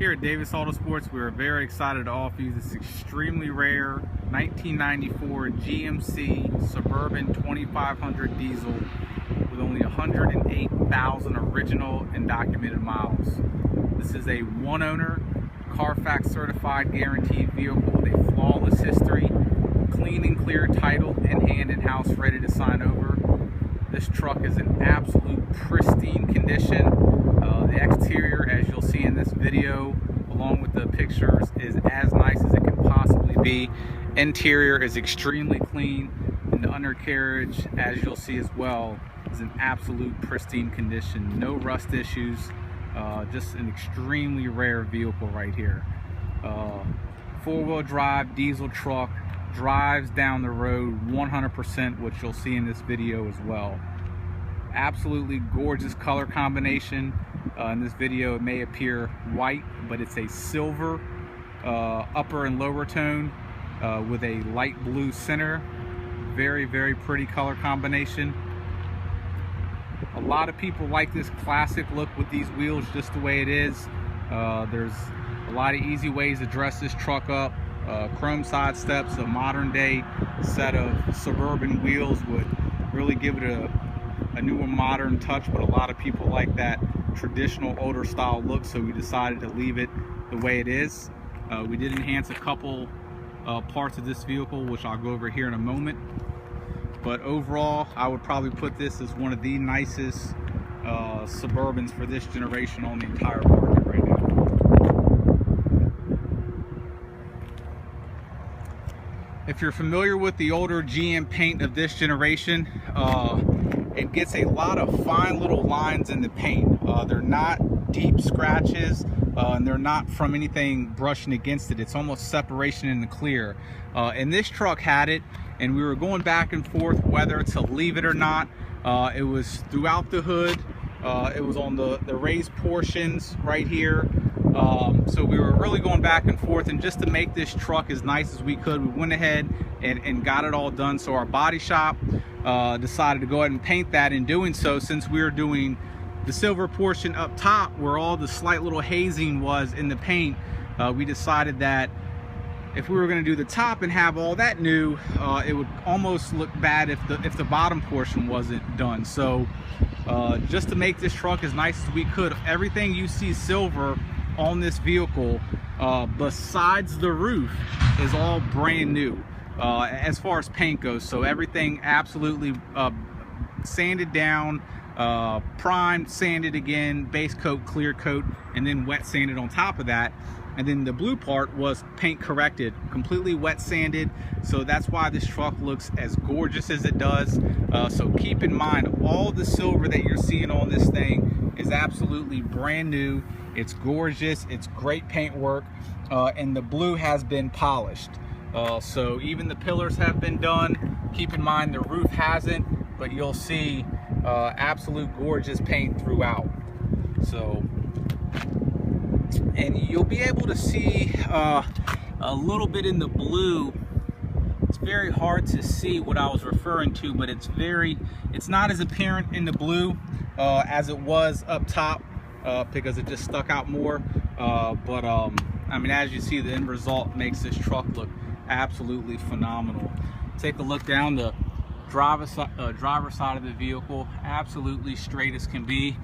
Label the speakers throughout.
Speaker 1: Here at Davis Autosports, we're very excited to offer you this extremely rare 1994 GMC Suburban 2500 diesel with only 108,000 original and documented miles. This is a one-owner, Carfax certified guaranteed vehicle with a flawless history, clean and clear title, and hand in-house ready to sign over. This truck is in absolute pristine condition. The exterior, as you'll see in this video, along with the pictures, is as nice as it can possibly be. Interior is extremely clean, and the undercarriage, as you'll see as well, is in absolute pristine condition. No rust issues. Just an extremely rare vehicle right here. Four-wheel drive diesel truck, drives down the road 100%, which you'll see in this video as well. Absolutely gorgeous color combination. In this video it may appear white, but it's a silver upper and lower tone with a light blue center. Very, very pretty color combination. A lot of people like this classic look with these wheels just the way it is. There's a lot of easy ways to dress this truck up. Chrome side steps, a modern day set of Suburban wheels would really give it a newer modern touch, but a lot of people like that traditional older style look, so we decided to leave it the way it is. We did enhance a couple parts of this vehicle, which I'll go over here in a moment, but overall I would probably put this as one of the nicest Suburbans for this generation on the entire market right now. If you're familiar with the older GM paint of this generation, it gets a lot of fine little lines in the paint. They're not deep scratches, and they're not from anything brushing against it. It's almost separation in the clear. And this truck had it, and we were going back and forth whether to leave it or not. It was throughout the hood. It was on the raised portions right here. So we were really going back and forth, and just to make this truck as nice as we could, we went ahead and got it all done. So our body shop decided to go ahead and paint that. In doing so, since we were doing the silver portion up top where all the slight little hazing was in the paint, we decided that if we were going to do the top and have all that new, it would almost look bad if the bottom portion wasn't done. So just to make this truck as nice as we could, everything you see silver on this vehicle besides the roof is all brand new as far as paint goes. So everything absolutely sanded down, primed, sanded again, base coat, clear coat, and then wet sanded on top of that. And then the blue part was paint corrected, completely wet sanded. So that's why this truck looks as gorgeous as it does. So keep in mind, all the silver that you're seeing on this thing is absolutely brand new. It's gorgeous, it's great paint work, and the blue has been polished. So even the pillars have been done. Keep in mind the roof hasn't, but you'll see absolute gorgeous paint throughout. So, and you'll be able to see a little bit in the blue. It's very hard to see what I was referring to, but it's not as apparent in the blue as it was up top, because it just stuck out more. I mean, as you see, the end result makes this truck look absolutely phenomenal. Take a look down the driver side of the vehicle, absolutely straight as can be.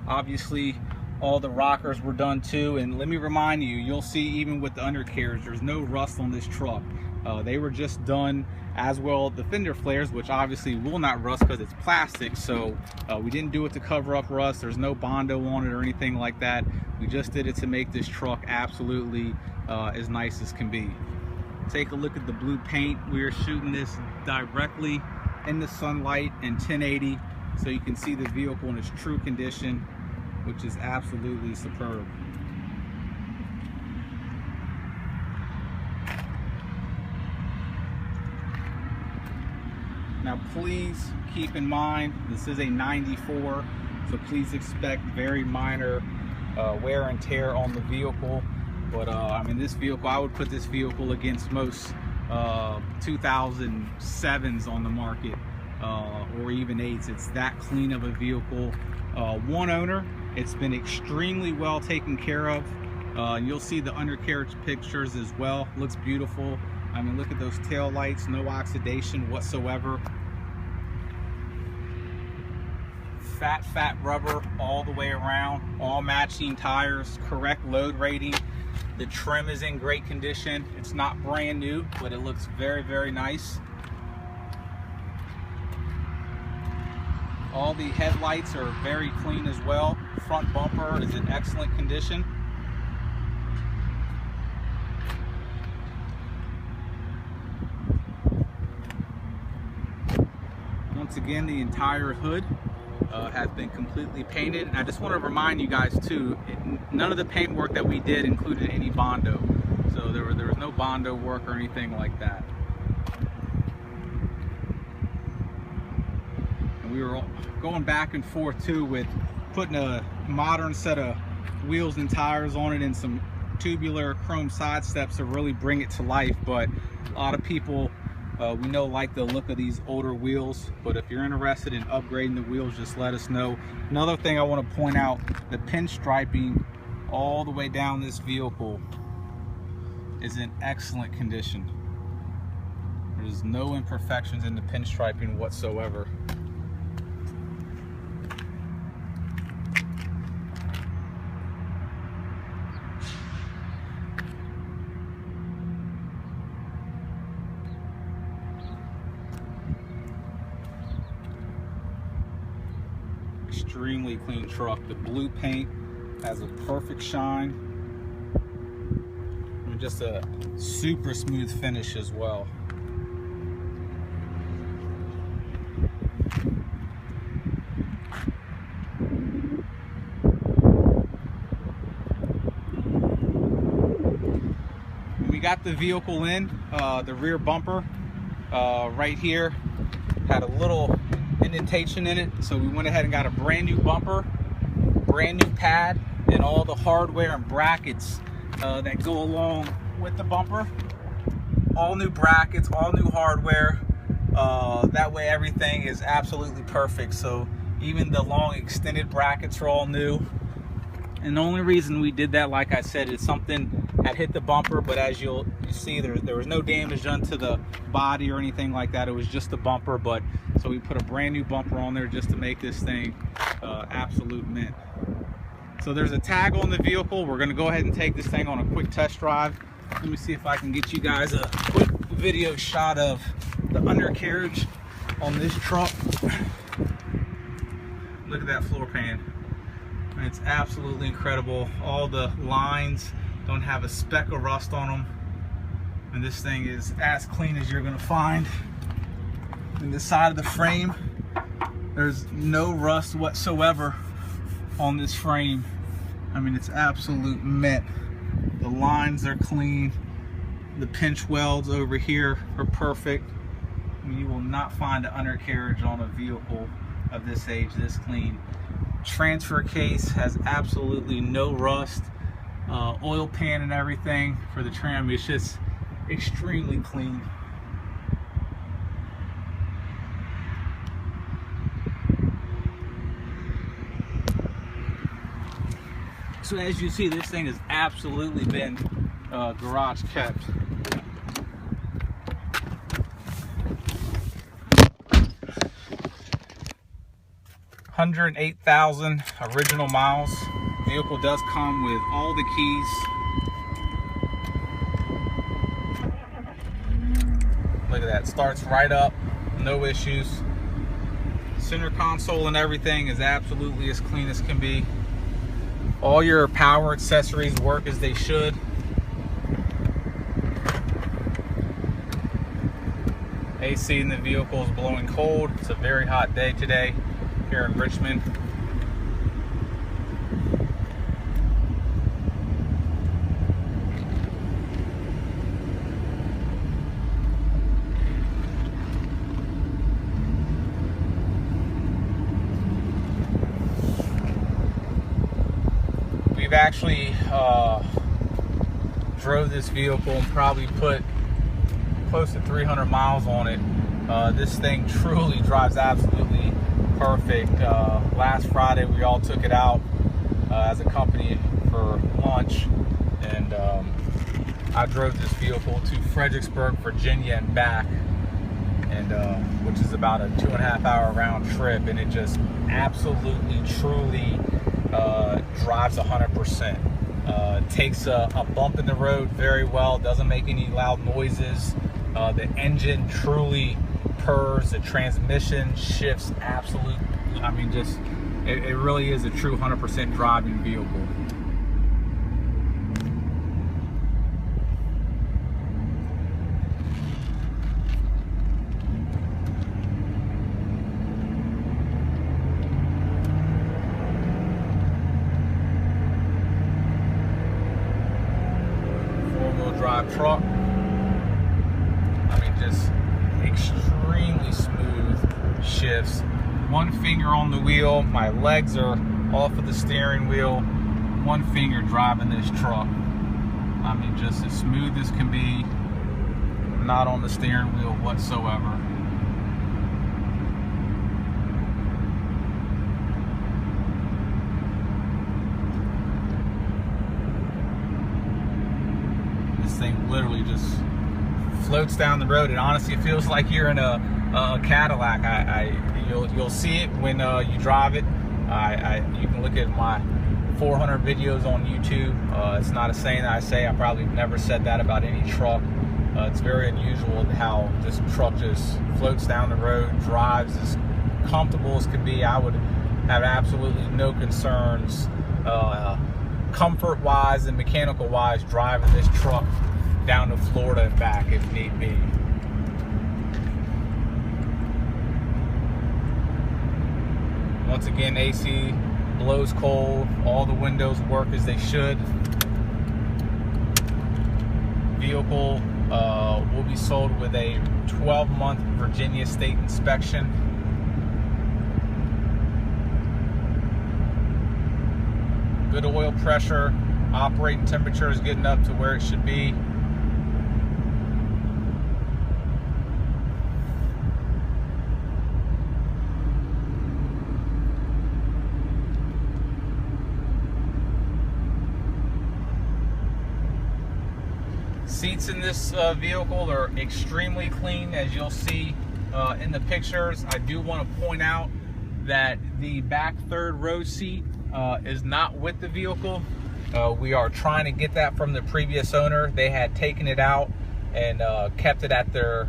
Speaker 1: Obviously all the rockers were done too, and let me remind you, you'll see even with the undercarriage, there's no rust on this truck. They were just done, as well the fender flares, which obviously will not rust because it's plastic. So we didn't do it to cover up rust. There's no Bondo on it or anything like that. We just did it to make this truck absolutely as nice as can be. Take a look at the blue paint. We are shooting this directly in the sunlight in 1080, so you can see the vehicle in its true condition, which is absolutely superb. Now please keep in mind, this is a 94, so please expect very minor wear and tear on the vehicle. But I mean, this vehicle, I would put this vehicle against most 2007s on the market, or even 8s. It's that clean of a vehicle. One owner, It's been extremely well taken care of. You'll see the undercarriage pictures as well. Looks beautiful. I mean, look at those tail lights, no oxidation whatsoever. Fat rubber all the way around, all matching tires, correct load rating. The trim is in great condition. It's not brand new, but it looks very nice. All the headlights are very clean as well. Front bumper is in excellent condition. Once again, the entire hood has been completely painted. And I just want to remind you guys too, none of the paint work that we did included any Bondo. So there was no Bondo work or anything like that. And we were going back and forth too with putting a modern set of wheels and tires on it and some tubular chrome side steps to really bring it to life. But a lot of people we know like the look of these older wheels, but if you're interested in upgrading the wheels, just let us know. Another thing I want to point out, the pinstriping all the way down this vehicle is in excellent condition. There's no imperfections in the pinstriping whatsoever. Extremely clean truck. The blue paint has a perfect shine and just a super smooth finish as well. We got the vehicle in, the rear bumper right here had a little indentation in it, so we went ahead and got a brand new bumper, brand new pad, and all the hardware and brackets that go along with the bumper. All new brackets, all new hardware. That way everything is absolutely perfect. So even the long extended brackets are all new. And the only reason we did that, like I said, is something had hit the bumper, but as you see, there was no damage done to the body or anything like that. It was just the bumper, but so we put a brand new bumper on there just to make this thing absolute mint. So there's a tag on the vehicle. We're gonna go ahead and take this thing on a quick test drive. Let me see if I can get you guys a quick video shot of the undercarriage on this truck. Look at that floor pan. It's absolutely incredible. All the lines don't have a speck of rust on them, and this thing is as clean as you're gonna find. In the side of the frame, there's no rust whatsoever on this frame. I mean, it's absolute mint. The lines are clean. The pinch welds over here are perfect. I mean, you will not find an undercarriage on a vehicle of this age this clean. Transfer case has absolutely no rust. Oil pan and everything for the trim is just extremely clean. So as you see, this thing has absolutely been garage kept. $108,000 original miles. Vehicle does come with all the keys. Look at that, starts right up, no issues. Center console and everything is absolutely as clean as can be. All your power accessories work as they should. AC in the vehicle is blowing cold. It's a very hot day today here in Richmond. We've actually drove this vehicle and probably put close to 300 miles on it. This thing truly drives absolutely perfect. Last Friday we all took it out as a company for lunch, and I drove this vehicle to Fredericksburg, Virginia and back, and which is about a 2.5 hour round trip, and it just absolutely truly drives 100%. Takes a bump in the road very well, doesn't make any loud noises. The engine truly purrs, the transmission shifts absolutely. I mean, just it really is a true 100% driving vehicle. Drive truck. I mean, just extremely smooth shifts. One finger on the wheel, my legs are off of the steering wheel, one finger driving this truck. I mean, just as smooth as can be, not on the steering wheel whatsoever. Thing literally just floats down the road. It honestly feels like you're in a Cadillac. You'll see it when you drive it. You can look at my 400 videos on YouTube. It's not a saying that I say. I probably never said that about any truck. It's very unusual how this truck just floats down the road, drives as comfortable as can be. I would have absolutely no concerns comfort wise and mechanical wise driving this truck down to Florida and back if need be. Once again, AC blows cold, all the windows work as they should. Vehicle will be sold with a 12-month Virginia state inspection. Good oil pressure, operating temperature is getting up to where it should be. Seats in this vehicle are extremely clean, as you'll see in the pictures. I do want to point out that the back third row seat is not with the vehicle. We are trying to get that from the previous owner. They had taken it out and kept it at their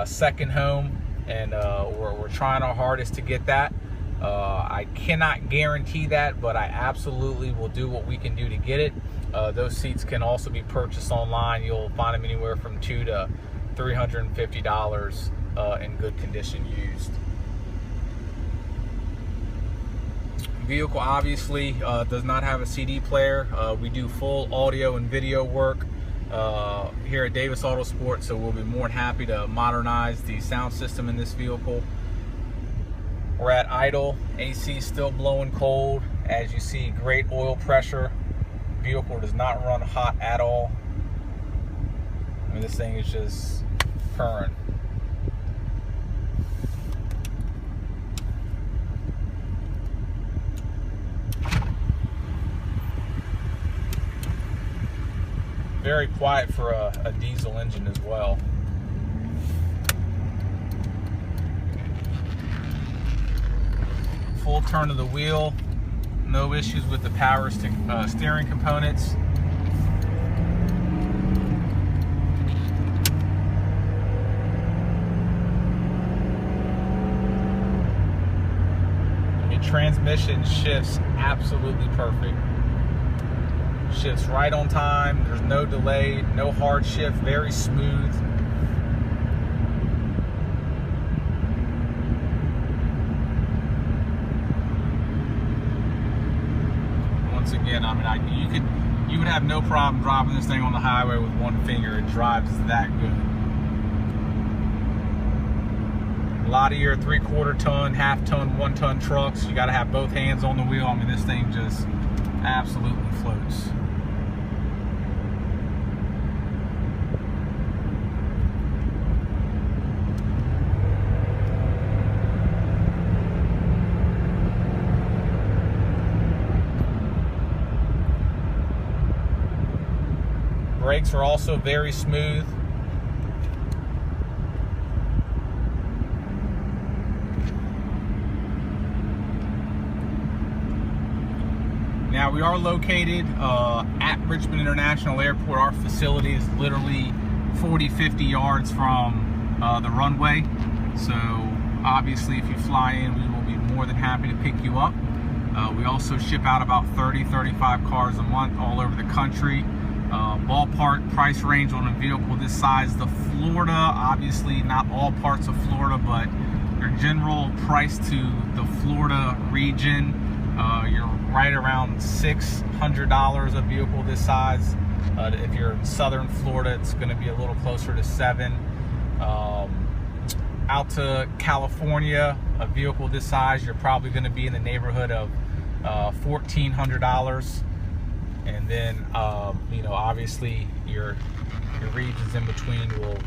Speaker 1: second home, and we're trying our hardest to get that. I cannot guarantee that, but I absolutely will do what we can do to get it. Those seats can also be purchased online. You'll find them anywhere from $200 to $350 in good condition used. Vehicle obviously does not have a CD player. We do full audio and video work here at Davis Autosports, so we'll be more than happy to modernize the sound system in this vehicle. We're at idle, AC still blowing cold. As you see, great oil pressure. Vehicle does not run hot at all. I mean, this thing is just purring. Very quiet for a diesel engine as well. Full turn of the wheel. No issues with the power steering components. The transmission shifts absolutely perfect. Shifts right on time. There's no delay, no hard shift, very smooth. Once again, I mean, you would have no problem driving this thing on the highway with one finger. It drives that good. A lot of your 3/4 ton, half ton, 1 ton trucks, you got to have both hands on the wheel. I mean, this thing just absolutely floats. Brakes are also very smooth. Now, we are located at Richmond International Airport. Our facility is literally 40-50 yards from the runway. So obviously, if you fly in, we will be more than happy to pick you up. We also ship out about 30-35 cars a month all over the country. Ballpark price range on a vehicle this size, the Florida, obviously not all parts of Florida, but your general price to the Florida region, you're right around $600 a vehicle this size. If you're in southern Florida, it's going to be a little closer to $700. Out to California, a vehicle this size, you're probably going to be in the neighborhood of $1,400. And then, you know, obviously your regions in between will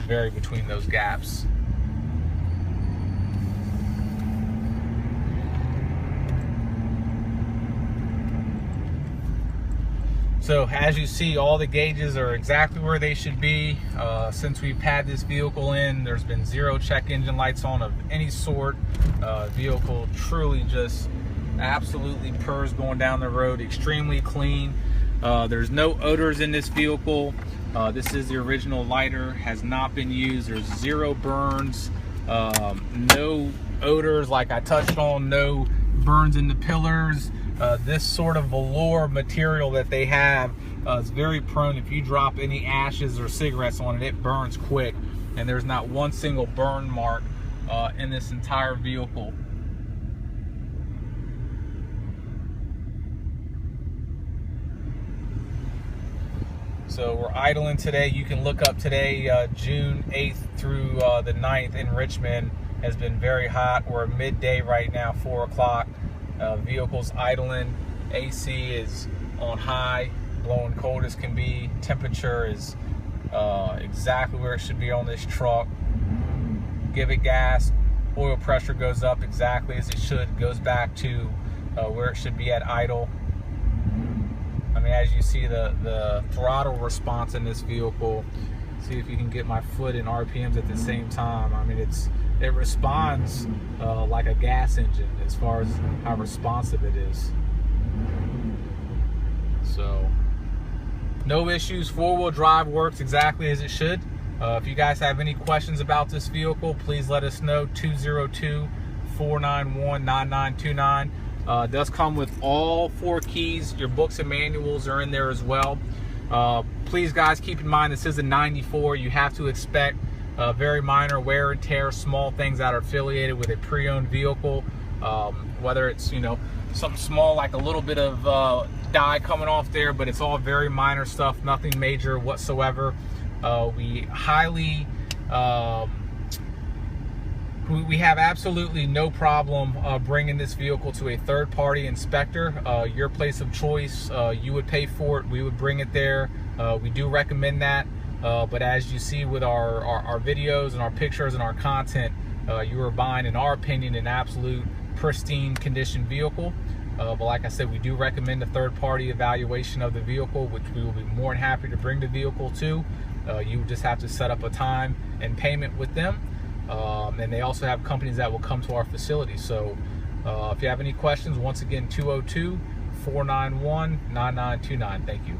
Speaker 1: vary between those gaps. So as you see, all the gauges are exactly where they should be. Since we've had this vehicle in, there's been 0 check engine lights on of any sort. Vehicle truly just absolutely purrs going down the road, extremely clean. There's no odors in this vehicle. This is the original lighter, has not been used. There's 0 burns, no odors like I touched on, no burns in the pillars. This sort of velour material that they have is very prone. If you drop any ashes or cigarettes on it, it burns quick, and there's not one single burn mark in this entire vehicle. So we're idling today. You can look up today, June 8th through the 9th in Richmond has been very hot. We're midday right now, 4 o'clock. Vehicles idling, AC is on high, blowing cold as can be. Temperature is exactly where it should be on this truck. Give it gas, oil pressure goes up exactly as it should, goes back to where it should be at idle. I mean, as you see, the throttle response in this vehicle, see if you can get my foot in RPMs at the same time. I mean, it responds like a gas engine as far as how responsive it is. So no issues. 4-wheel drive works exactly as it should. If you guys have any questions about this vehicle, please let us know. 202-491-9929. It does come with all 4 keys. Your books and manuals are in there as well. Please, guys, keep in mind this is a 94. You have to expect very minor wear and tear, small things that are affiliated with a pre-owned vehicle. Whether it's, you know, something small like a little bit of dye coming off there, but it's all very minor stuff, nothing major whatsoever. We highly we have absolutely no problem bringing this vehicle to a third-party inspector. Your place of choice, you would pay for it, we would bring it there. We do recommend that, but as you see with our videos and our pictures and our content, you are buying, in our opinion, an absolute pristine condition vehicle. But like I said, we do recommend a third-party evaluation of the vehicle, which we will be more than happy to bring the vehicle to. You would just have to set up a time and payment with them. And they also have companies that will come to our facility. So if you have any questions, once again, 202-491-9929. Thank you.